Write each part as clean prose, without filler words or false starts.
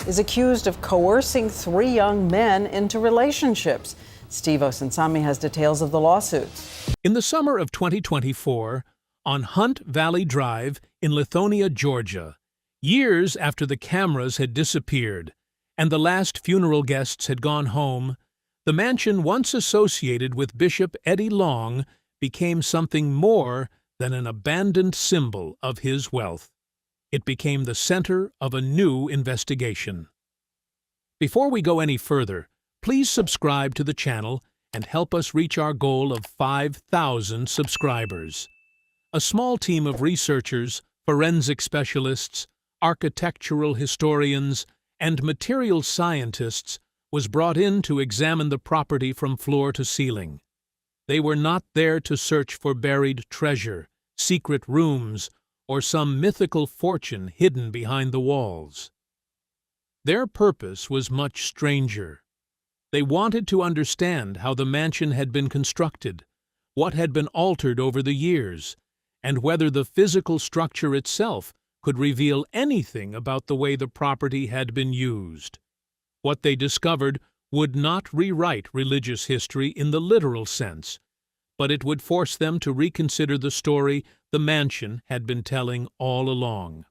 is accused of coercing 3 young men into relationships. Steve Osunsami has details of the lawsuits. In the summer of 2024, on Hunt Valley Drive in Lithonia, Georgia, years after the cameras had disappeared and the last funeral guests had gone home, the mansion once associated with Bishop Eddie Long became something more than an abandoned symbol of his wealth. It became the center of a new investigation. Before we go any further, please subscribe to the channel and help us reach our goal of 5,000 subscribers. A small team of researchers, forensic specialists, architectural historians, and material scientists was brought in to examine the property from floor to ceiling. They were not there to search for buried treasure, secret rooms, or some mythical fortune hidden behind the walls. Their purpose was much stranger. They wanted to understand how the mansion had been constructed, what had been altered over the years, and whether the physical structure itself could reveal anything about the way the property had been used. What they discovered would not rewrite religious history in the literal sense, but it would force them to reconsider the story the mansion had been telling all along.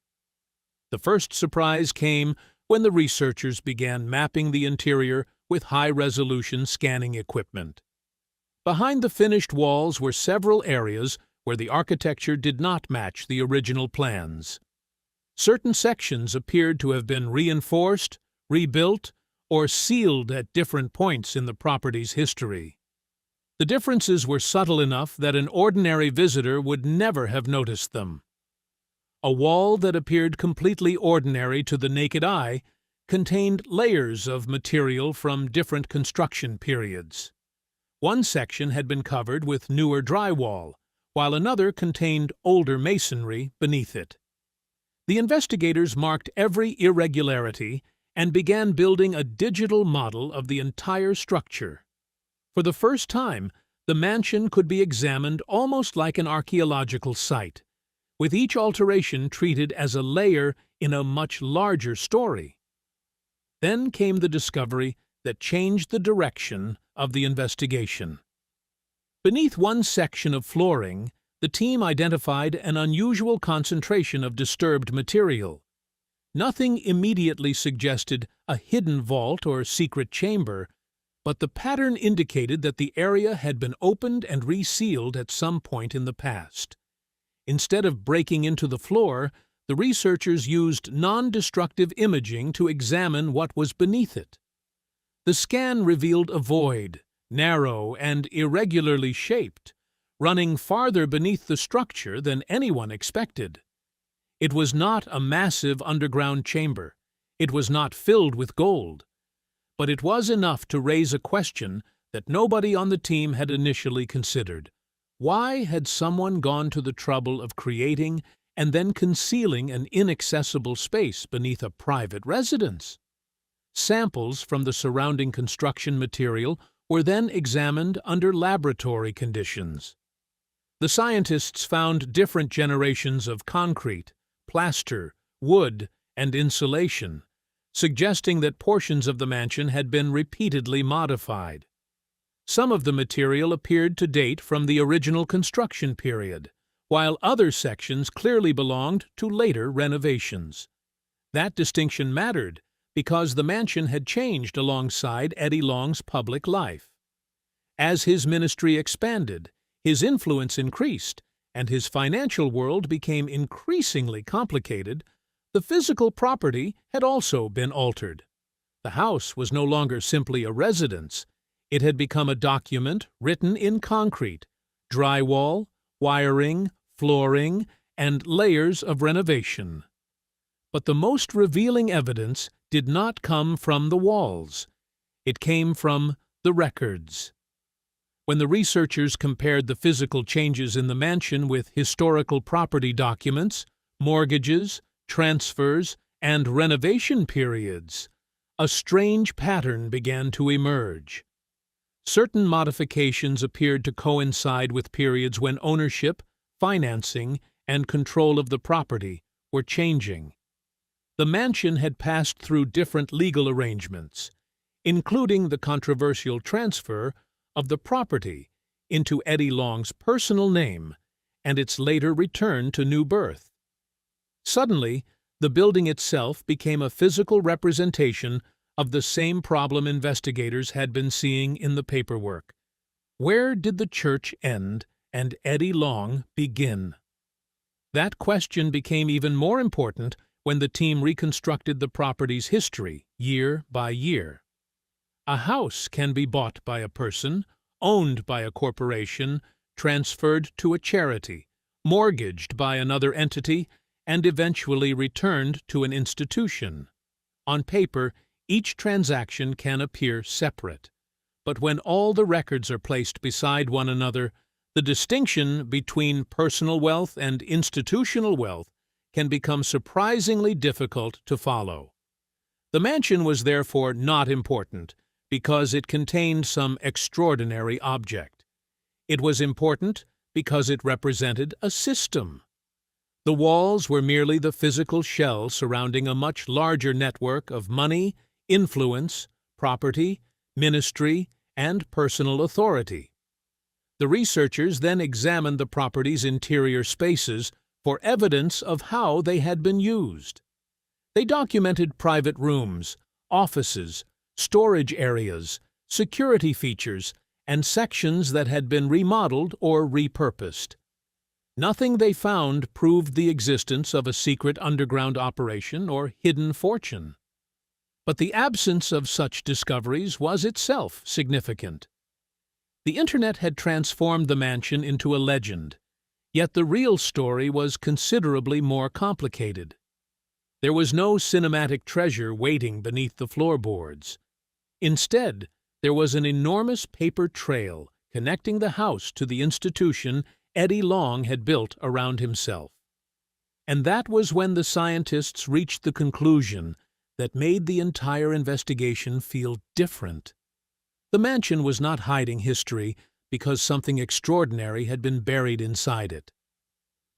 The first surprise came when the researchers began mapping the interior with high-resolution scanning equipment. Behind the finished walls were several areas where the architecture did not match the original plans. Certain sections appeared to have been reinforced, rebuilt, or sealed at different points in the property's history. The differences were subtle enough that an ordinary visitor would never have noticed them. A wall that appeared completely ordinary to the naked eye contained layers of material from different construction periods. One section had been covered with newer drywall, while another contained older masonry beneath it. The investigators marked every irregularity and began building a digital model of the entire structure. For the first time, the mansion could be examined almost like an archaeological site, with each alteration treated as a layer in a much larger story. Then came the discovery that changed the direction of the investigation. Beneath one section of flooring, the team identified an unusual concentration of disturbed material. Nothing immediately suggested a hidden vault or secret chamber, but the pattern indicated that the area had been opened and resealed at some point in the past. Instead of breaking into the floor, the researchers used non-destructive imaging to examine what was beneath it. The scan revealed a void, narrow and irregularly shaped, running farther beneath the structure than anyone expected. It was not a massive underground chamber. It was not filled with gold. But it was enough to raise a question that nobody on the team had initially considered. Why had someone gone to the trouble of creating and then concealing an inaccessible space beneath a private residence? Samples from the surrounding construction material were then examined under laboratory conditions. The scientists found different generations of concrete, plaster, wood, and insulation, suggesting that portions of the mansion had been repeatedly modified. Some of the material appeared to date from the original construction period, while other sections clearly belonged to later renovations. That distinction mattered because the mansion had changed alongside Eddie Long's public life. As his ministry expanded, his influence increased, and his financial world became increasingly complicated, the physical property had also been altered. The house was no longer simply a residence. It had become a document written in concrete, drywall, wiring, flooring, and layers of renovation. But the most revealing evidence did not come from the walls. It came from the records. When the researchers compared the physical changes in the mansion with historical property documents, mortgages, transfers, and renovation periods, a strange pattern began to emerge. Certain modifications appeared to coincide with periods when ownership, financing, and control of the property were changing. The mansion had passed through different legal arrangements, including the controversial transfer of the property into Eddie Long's personal name and its later return to new birth. Suddenly, the building itself became a physical representation of the same problem investigators had been seeing in the paperwork. Where did the church end and Eddie Long begin? That question became even more important when the team reconstructed the property's history year by year. A house can be bought by a person, owned by a corporation, transferred to a charity, mortgaged by another entity, and eventually returned to an institution. On paper, each transaction can appear separate, but when all the records are placed beside one another, the distinction between personal wealth and institutional wealth can become surprisingly difficult to follow. The mansion was therefore not important because it contained some extraordinary object. It was important because it represented a system. The walls were merely the physical shell surrounding a much larger network of money, influence, property, ministry, and personal authority. The researchers then examined the property's interior spaces for evidence of how they had been used. They documented private rooms, offices, storage areas, security features, and sections that had been remodeled or repurposed. Nothing they found proved the existence of a secret underground operation or hidden fortune. But the absence of such discoveries was itself significant. The Internet had transformed the mansion into a legend, yet the real story was considerably more complicated. There was no cinematic treasure waiting beneath the floorboards. Instead, there was an enormous paper trail connecting the house to the institution Eddie Long had built around himself. And that was when the scientists reached the conclusion that made the entire investigation feel different. The mansion was not hiding history because something extraordinary had been buried inside it.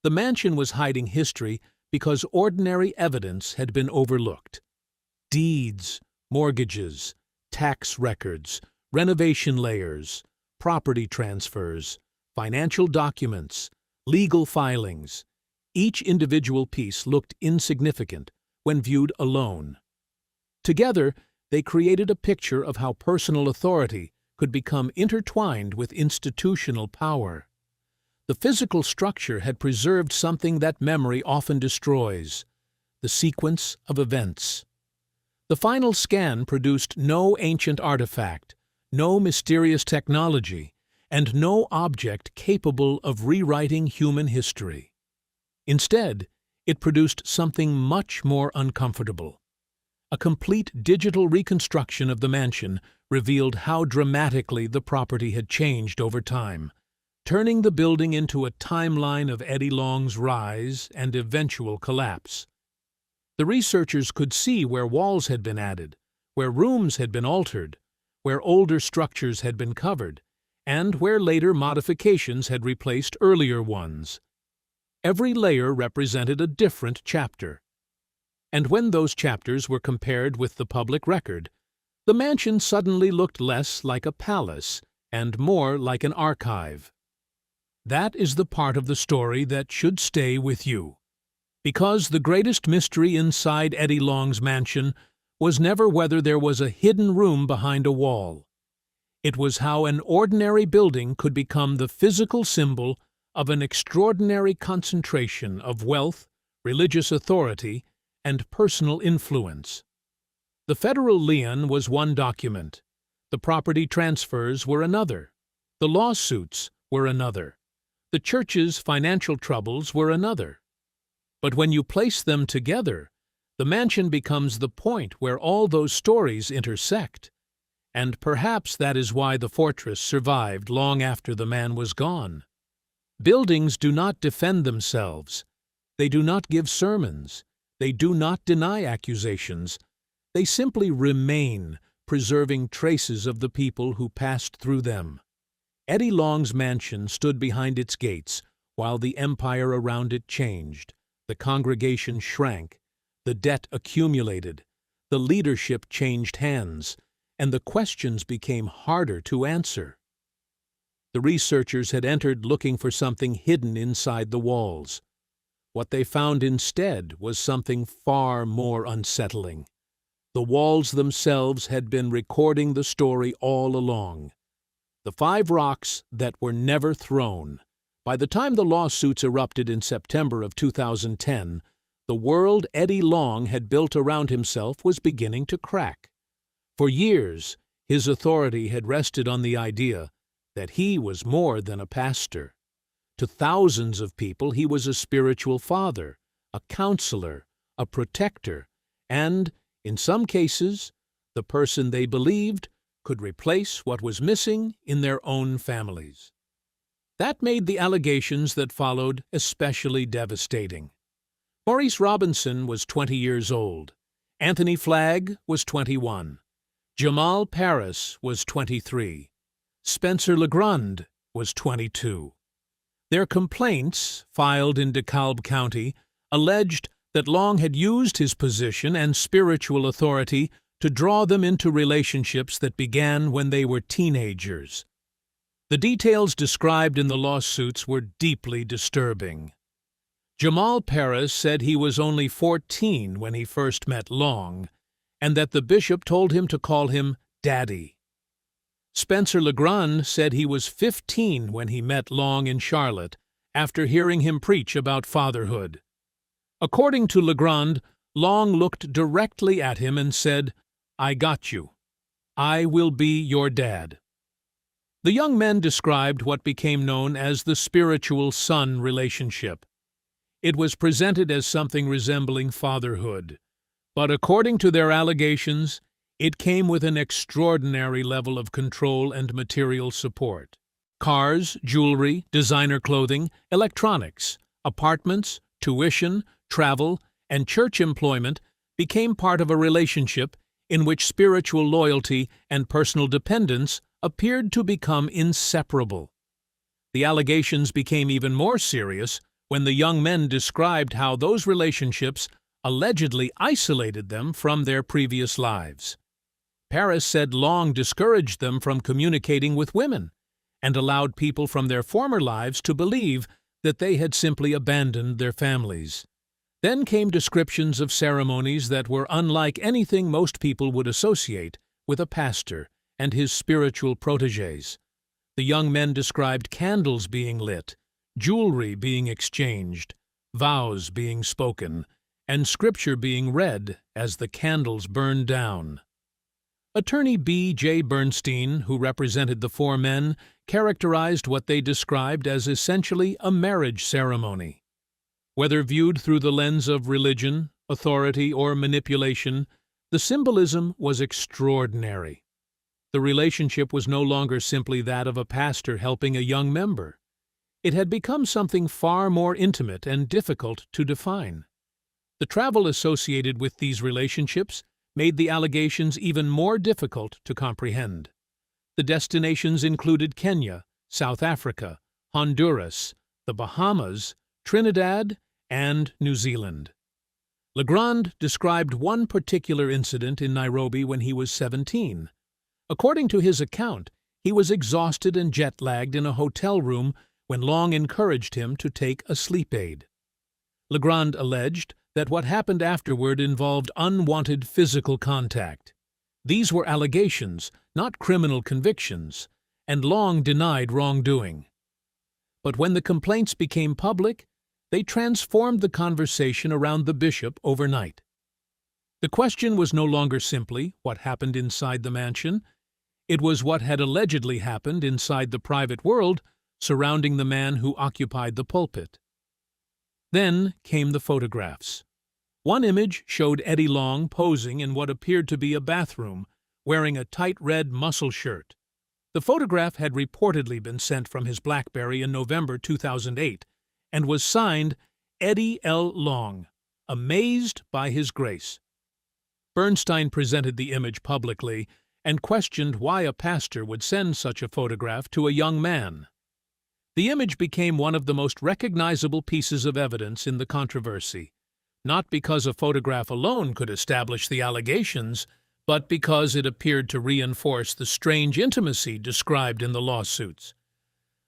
The mansion was hiding history because ordinary evidence had been overlooked. Deeds, mortgages, tax records, renovation layers, property transfers, financial documents, legal filings. Each individual piece looked insignificant when viewed alone. Together, they created a picture of how personal authority could become intertwined with institutional power. The physical structure had preserved something that memory often destroys: the sequence of events. The final scan produced no ancient artifact, no mysterious technology, and no object capable of rewriting human history. Instead, it produced something much more uncomfortable. A complete digital reconstruction of the mansion revealed how dramatically the property had changed over time, turning the building into a timeline of Eddie Long's rise and eventual collapse. The researchers could see where walls had been added, where rooms had been altered, where older structures had been covered, and where later modifications had replaced earlier ones. Every layer represented a different chapter. And when those chapters were compared with the public record, the mansion suddenly looked less like a palace and more like an archive. That is the part of the story that should stay with you. Because the greatest mystery inside Eddie Long's mansion was never whether there was a hidden room behind a wall. It was how an ordinary building could become the physical symbol of an extraordinary concentration of wealth, religious authority, and personal influence. The federal lien was one document. The property transfers were another. The lawsuits were another. The church's financial troubles were another. But when you place them together, the mansion becomes the point where all those stories intersect. And perhaps that is why the fortress survived long after the man was gone. Buildings do not defend themselves. They do not give sermons. They do not deny accusations. They simply remain, preserving traces of the people who passed through them. Eddie Long's mansion stood behind its gates while the empire around it changed. The congregation shrank. The debt accumulated, the leadership changed hands, and the questions became harder to answer. The researchers had entered looking for something hidden inside the walls. What they found instead was something far more unsettling. The walls themselves had been recording the story all along. The 5 rocks that were never thrown. By the time the lawsuits erupted in September of 2010, the world Eddie Long had built around himself was beginning to crack. For years, his authority had rested on the idea that he was more than a pastor. To thousands of people, he was a spiritual father, a counselor, a protector, and, in some cases, the person they believed could replace what was missing in their own families. That made the allegations that followed especially devastating. Maurice Robinson was 20 years old. Anthony Flagg was 21. Jamal Paris was 23. Spencer Legrand was 22. Their complaints, filed in DeKalb County, alleged that Long had used his position and spiritual authority to draw them into relationships that began when they were teenagers. The details described in the lawsuits were deeply disturbing. Jamal Paris said he was only 14 when he first met Long, and that the bishop told him to call him Daddy. Spencer Legrand said he was 15 when he met Long in Charlotte after hearing him preach about fatherhood. According to Legrand, Long looked directly at him and said, "I got you. I will be your dad." The young men described what became known as the spiritual son relationship. It was presented as something resembling fatherhood, but according to their allegations, it came with an extraordinary level of control and material support. Cars, jewelry, designer clothing, electronics, apartments, tuition, travel, and church employment became part of a relationship in which spiritual loyalty and personal dependence appeared to become inseparable. The allegations became even more serious when the young men described how those relationships allegedly isolated them from their previous lives. Paris said Long discouraged them from communicating with women and allowed people from their former lives to believe that they had simply abandoned their families. Then came descriptions of ceremonies that were unlike anything most people would associate with a pastor and his spiritual protégés. The young men described candles being lit, jewelry being exchanged, vows being spoken, and scripture being read as the candles burned down. Attorney B. J. Bernstein, who represented the 4 men, characterized what they described as essentially a marriage ceremony. Whether viewed through the lens of religion, authority, or manipulation, the symbolism was extraordinary. The relationship was no longer simply that of a pastor helping a young member. It had become something far more intimate and difficult to define. The travel associated with these relationships made the allegations even more difficult to comprehend. The destinations included Kenya, South Africa, Honduras, the Bahamas, Trinidad, and New Zealand. Legrand described one particular incident in Nairobi when he was 17. According to his account, he was exhausted and jet-lagged in a hotel room when Long encouraged him to take a sleep aid. Legrand alleged that what happened afterward involved unwanted physical contact. These were allegations, not criminal convictions, and Long denied wrongdoing. But when the complaints became public, they transformed the conversation around the bishop overnight. The question was no longer simply what happened inside the mansion. It was what had allegedly happened inside the private world surrounding the man who occupied the pulpit. Then came the photographs. One image showed Eddie Long posing in what appeared to be a bathroom, wearing a tight red muscle shirt. The photograph had reportedly been sent from his BlackBerry in November 2008 and was signed Eddie L. Long, amazed by his grace. Bernstein presented the image publicly and questioned why a pastor would send such a photograph to a young man. The image became one of the most recognizable pieces of evidence in the controversy. not because a photograph alone could establish the allegations, but because it appeared to reinforce the strange intimacy described in the lawsuits.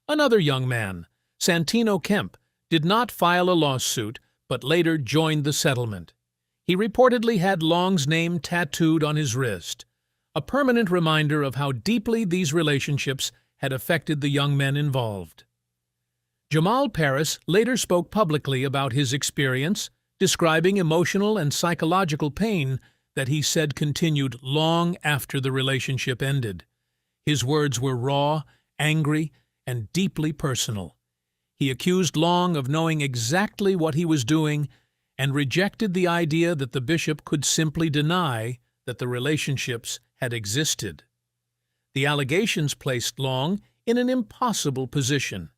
Another young man, Santino Kemp, did not file a lawsuit but later joined the settlement. He reportedly had Long's name tattooed on his wrist, a permanent reminder of how deeply these relationships had affected the young men involved. Jamal Paris later spoke publicly about his experience, describing emotional and psychological pain that he said continued long after the relationship ended. His words were raw, angry, and deeply personal. He accused Long of knowing exactly what he was doing and rejected the idea that the bishop could simply deny that the relationships had existed. The allegations placed Long in an impossible position.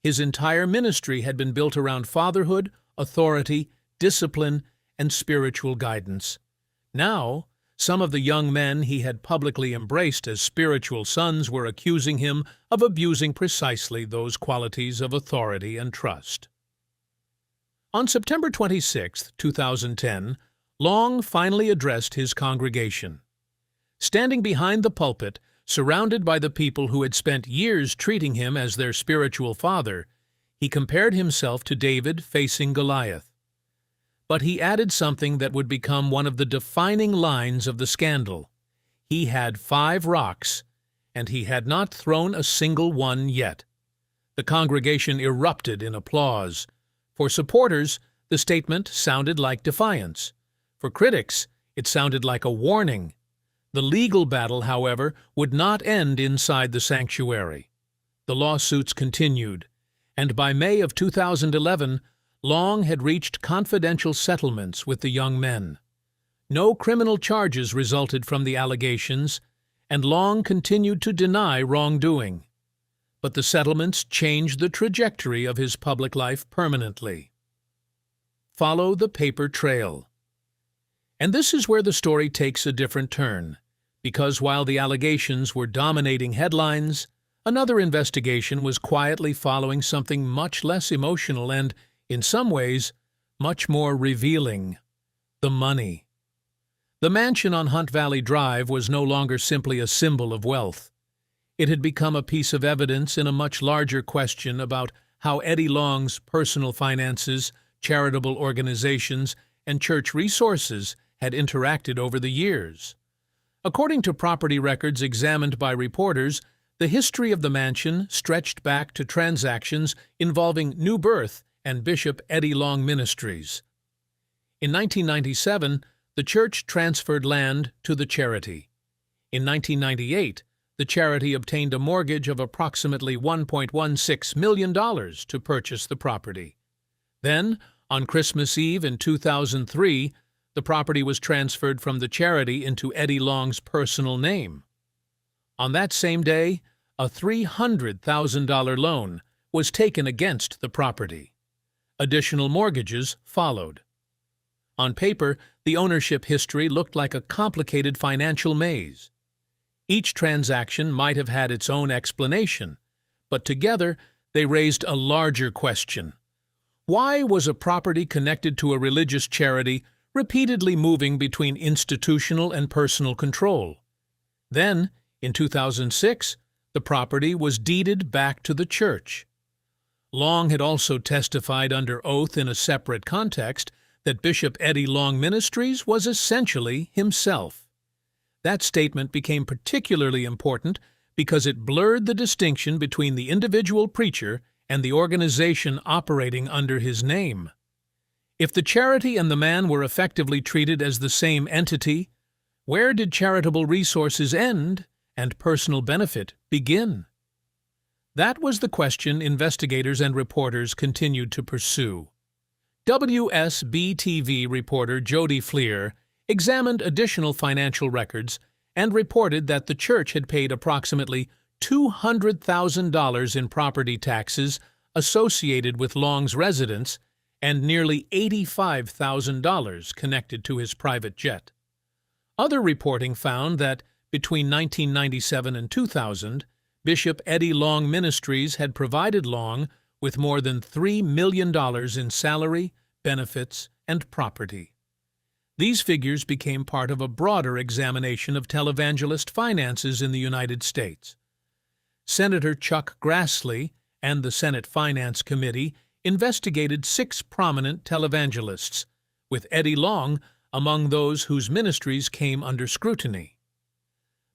His entire ministry had been built around fatherhood, authority, discipline, and spiritual guidance. Now, some of the young men he had publicly embraced as spiritual sons were accusing him of abusing precisely those qualities of authority and trust. On September 26, 2010, Long finally addressed his congregation. Standing behind the pulpit, surrounded by the people who had spent years treating him as their spiritual father, he compared himself to David facing Goliath. But he added something that would become one of the defining lines of the scandal. He had 5 rocks, and he had not thrown a single one yet. The congregation erupted in applause. For supporters, the statement sounded like defiance. For critics, it sounded like a warning. The legal battle, however, would not end inside the sanctuary. The lawsuits continued, and by May of 2011, Long had reached confidential settlements with the young men. No criminal charges resulted from the allegations, and Long continued to deny wrongdoing. But the settlements changed the trajectory of his public life permanently. Follow the paper trail. And this is where the story takes a different turn, because while the allegations were dominating headlines, another investigation was quietly following something much less emotional and, in some ways, much more revealing: the money. The mansion on Hunt Valley Drive was no longer simply a symbol of wealth. It had become a piece of evidence in a much larger question about how Eddie Long's personal finances, charitable organizations, and church resources had interacted over the years. According to property records examined by reporters, the history of the mansion stretched back to transactions involving New Birth and Bishop Eddie Long Ministries. In 1997, the church transferred land to the charity. In 1998, the charity obtained a mortgage of approximately $1.16 million to purchase the property. Then, on Christmas Eve in 2003, the property was transferred from the charity into Eddie Long's personal name. On that same day, a $300,000 loan was taken against the property. Additional mortgages followed. On paper, the ownership history looked like a complicated financial maze. Each transaction might have had its own explanation, but together they raised a larger question. Why was a property connected to a religious charity repeatedly moving between institutional and personal control? Then, in 2006, the property was deeded back to the church. Long had also testified under oath in a separate context that Bishop Eddie Long Ministries was essentially himself. That statement became particularly important because it blurred the distinction between the individual preacher and the organization operating under his name. If the charity and the man were effectively treated as the same entity, where did charitable resources end and personal benefit begin? That was the question investigators and reporters continued to pursue. WSB-TV reporter Jody Fleer examined additional financial records and reported that the church had paid approximately $200,000 in property taxes associated with Long's residence and nearly $85,000 connected to his private jet. Other reporting found that between 1997 and 2000, Bishop Eddie Long Ministries had provided Long with more than $3 million in salary, benefits, and property. These figures became part of a broader examination of televangelist finances in the United States. Senator Chuck Grassley and the Senate Finance Committee investigated 6 prominent televangelists, with Eddie Long among those whose ministries came under scrutiny.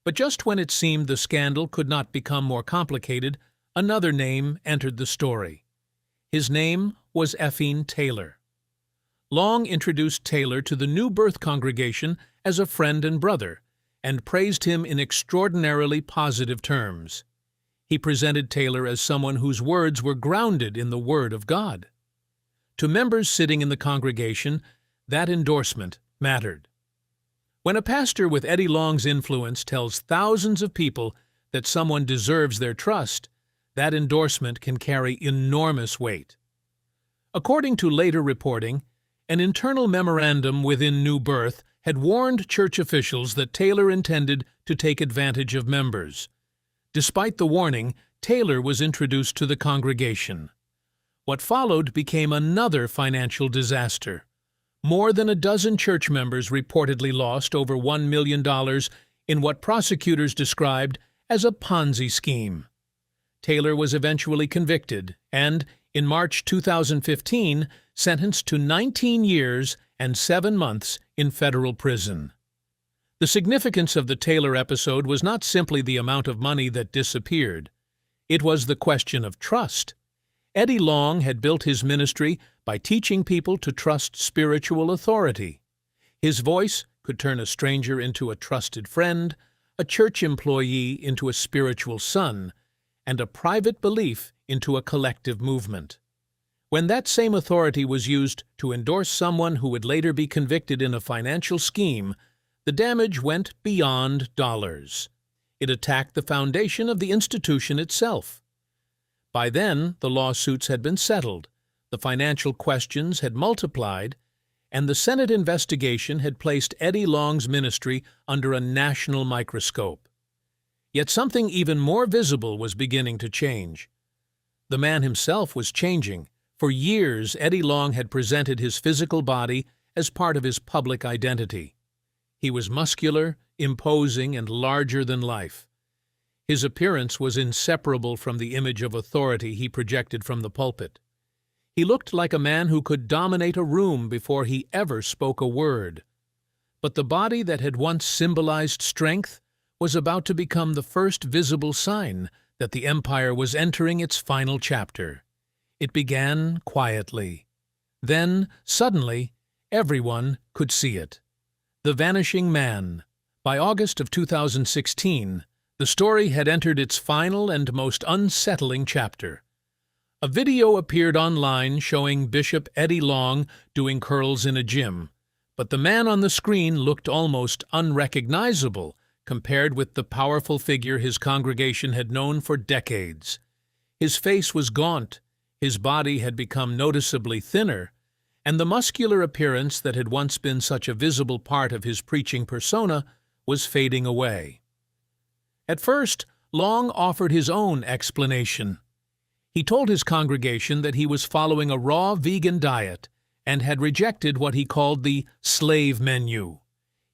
But just when it seemed the scandal could not become more complicated, another name entered the story. His name was Ephraim Taylor. Long introduced Taylor to the New Birth congregation as a friend and brother, and praised him in extraordinarily positive terms. He presented Taylor as someone whose words were grounded in the Word of God. To members sitting in the congregation, that endorsement mattered. When a pastor with Eddie Long's influence tells thousands of people that someone deserves their trust, that endorsement can carry enormous weight. According to later reporting, an internal memorandum within New Birth had warned church officials that Taylor intended to take advantage of members. Despite the warning, Taylor was introduced to the congregation. What followed became another financial disaster. More than a dozen church members reportedly lost over $1 million in what prosecutors described as a Ponzi scheme. Taylor was eventually convicted and, in March 2015, sentenced to 19 years and 7 months in federal prison. The significance of the Taylor episode was not simply the amount of money that disappeared. It was the question of trust. Eddie Long had built his ministry by teaching people to trust spiritual authority. His voice could turn a stranger into a trusted friend, a church employee into a spiritual son, and a private belief into a collective movement. When that same authority was used to endorse someone who would later be convicted in a financial scheme, the damage went beyond dollars. It attacked the foundation of the institution itself. By then, the lawsuits had been settled, the financial questions had multiplied, and the Senate investigation had placed Eddie Long's ministry under a national microscope. Yet something even more visible was beginning to change. The man himself was changing. For years, Eddie Long had presented his physical body as part of his public identity. He was muscular, imposing, and larger than life. His appearance was inseparable from the image of authority he projected from the pulpit. He looked like a man who could dominate a room before he ever spoke a word. But the body that had once symbolized strength was about to become the first visible sign that the empire was entering its final chapter. It began quietly. Then, suddenly, everyone could see it. The Vanishing Man. By August of 2016, the story had entered its final and most unsettling chapter. A video appeared online showing Bishop Eddie Long doing curls in a gym, but the man on the screen looked almost unrecognizable compared with the powerful figure his congregation had known for decades. His face was gaunt, his body had become noticeably thinner, and the muscular appearance that had once been such a visible part of his preaching persona was fading away. At first, Long offered his own explanation. He told his congregation that he was following a raw vegan diet and had rejected what he called the slave menu.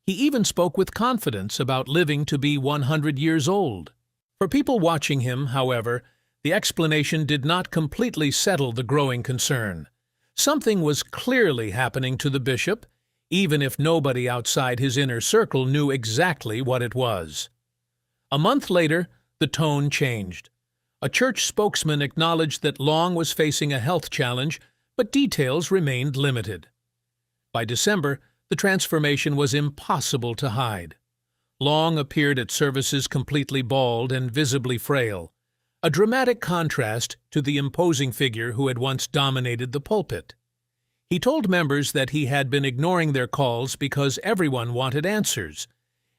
He even spoke with confidence about living to be 100 years old. For people watching him, however, the explanation did not completely settle the growing concern. Something was clearly happening to the bishop, even if nobody outside his inner circle knew exactly what it was. A month later, the tone changed. A church spokesman acknowledged that Long was facing a health challenge, but details remained limited. By December, the transformation was impossible to hide. Long appeared at services completely bald and visibly frail, a dramatic contrast to the imposing figure who had once dominated the pulpit. He told members that he had been ignoring their calls because everyone wanted answers,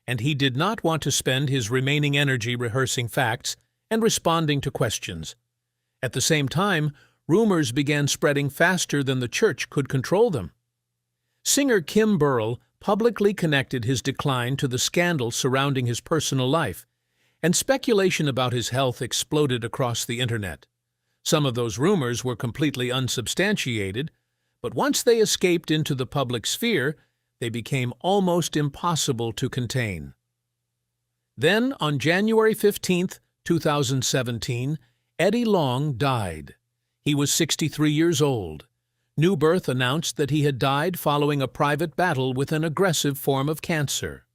and he did not want to spend his remaining energy rehearsing facts and responding to questions. At the same time, rumors began spreading faster than the church could control them. Singer Kim Burrell publicly connected his decline to the scandal surrounding his personal life, and speculation about his health exploded across the internet. Some of those rumors were completely unsubstantiated, But once they escaped into the public sphere, they became almost impossible to contain. Then, on January 15, 2017, Eddie Long died. He was 63 years old. New Birth announced that he had died following a private battle with an aggressive form of cancer.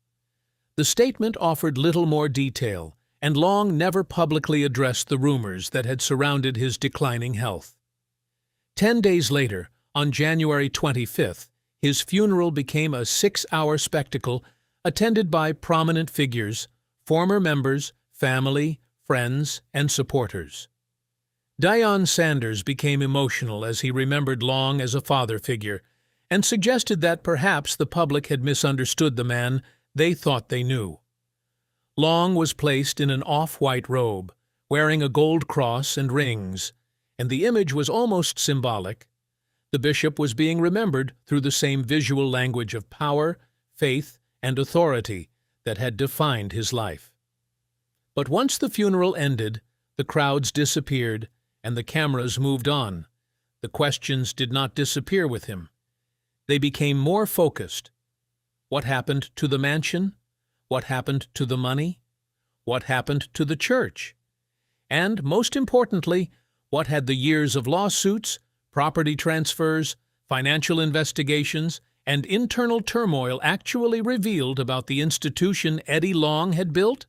The statement offered little more detail, and Long never publicly addressed the rumors that had surrounded his declining health. 10 days later, on January 25th, his funeral became a 6-hour spectacle attended by prominent figures, former members, family, friends, and supporters. Deion Sanders became emotional as he remembered Long as a father figure and suggested that perhaps the public had misunderstood the man they thought they knew. Long was placed in an off-white robe, wearing a gold cross and rings, and the image was almost symbolic. The bishop was being remembered through the same visual language of power, faith, and authority that had defined his life. But once the funeral ended, the crowds disappeared, and the cameras moved on. The questions did not disappear with him. They became more focused. What happened to the mansion? What happened to the money? What happened to the church? And, most importantly, what had the years of lawsuits, property transfers, financial investigations, and internal turmoil actually revealed about the institution Eddie Long had built?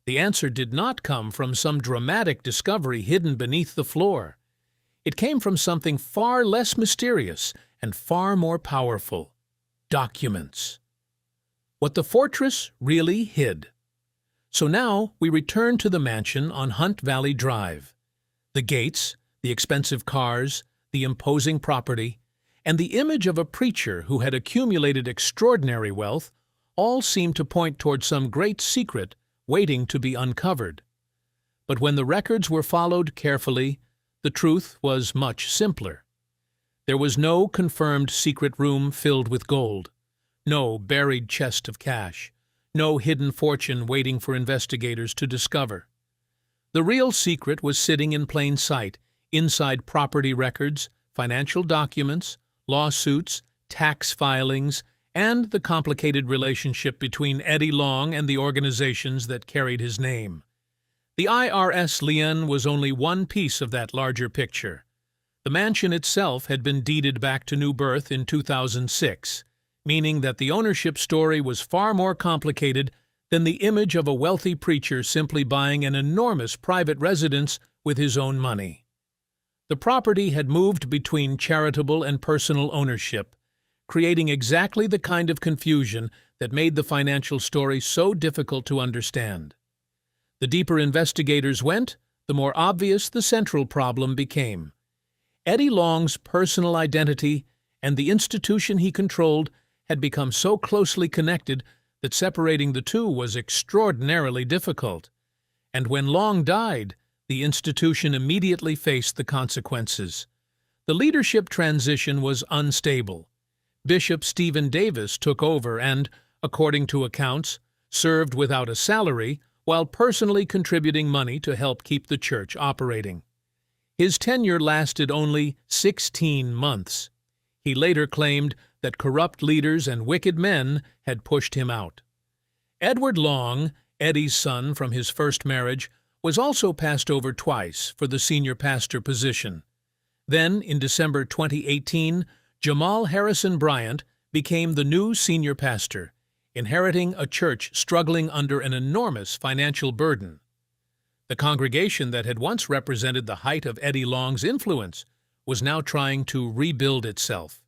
The answer did not come from some dramatic discovery hidden beneath the floor. It came from something far less mysterious and far more powerful: documents. What the fortress really hid. So now we return to the mansion on Hunt Valley Drive. The gates, the expensive cars, the imposing property, and the image of a preacher who had accumulated extraordinary wealth all seem to point toward some great secret waiting to be uncovered. But when the records were followed carefully, the truth was much simpler. There was no confirmed secret room filled with gold, no buried chest of cash, no hidden fortune waiting for investigators to discover. The real secret was sitting in plain sight, inside property records, financial documents, lawsuits, tax filings, and the complicated relationship between Eddie Long and the organizations that carried his name. The IRS lien was only one piece of that larger picture. The mansion itself had been deeded back to New Birth in 2006, meaning that the ownership story was far more complicated than the image of a wealthy preacher simply buying an enormous private residence with his own money. The property had moved between charitable and personal ownership, creating exactly the kind of confusion that made the financial story so difficult to understand. The deeper investigators went, the more obvious the central problem became. Eddie Long's personal identity and the institution he controlled had become so closely connected that separating the two was extraordinarily difficult. And when Long died, the institution immediately faced the consequences. The leadership transition was unstable. Bishop Stephen Davis took over and, according to accounts, served without a salary while personally contributing money to help keep the church operating. His tenure lasted only 16 months. He later claimed that corrupt leaders and wicked men had pushed him out. Edward Long, Eddie's son from his first marriage, was also passed over twice for the senior pastor position. Then, in December 2018, Jamal Harrison Bryant became the new senior pastor, inheriting a church struggling under an enormous financial burden. The congregation that had once represented the height of Eddie Long's influence was now trying to rebuild itself.